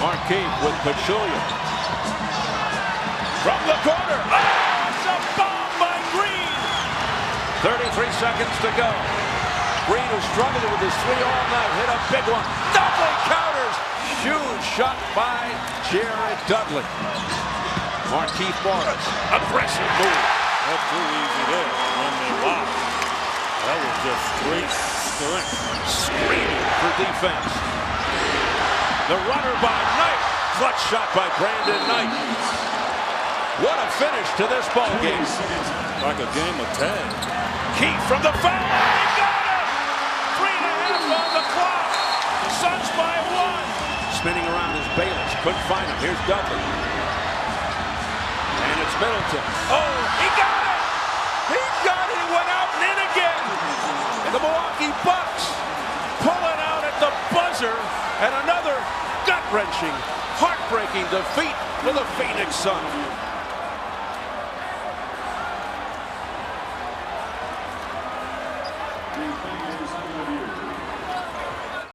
Markieff with Pachulia. From the corner. Oh, it's a bomb by Green. 33 seconds to go. Green, who struggled with his three all night, hit a big one. Dudley counters. Huge shot by Jared Dudley. Markieff Morris. Aggressive move. That's too easy there when they lock. That was just straight strength. Screaming for defense. The runner by Knight. Clutch shot by Brandon Knight. What a finish to this ball game. Like a game of tag. Keith from the foul. He got it! 3.5 on the clock. Suns by 1. Spinning around is Bayless. Couldn't find him. Here's Dudley. And it's Middleton. Oh, he got it! He got it! He went out and in again. And the Milwaukee Bucks pulling out at the buzzer. And another gut-wrenching, heartbreaking defeat for the Phoenix Suns.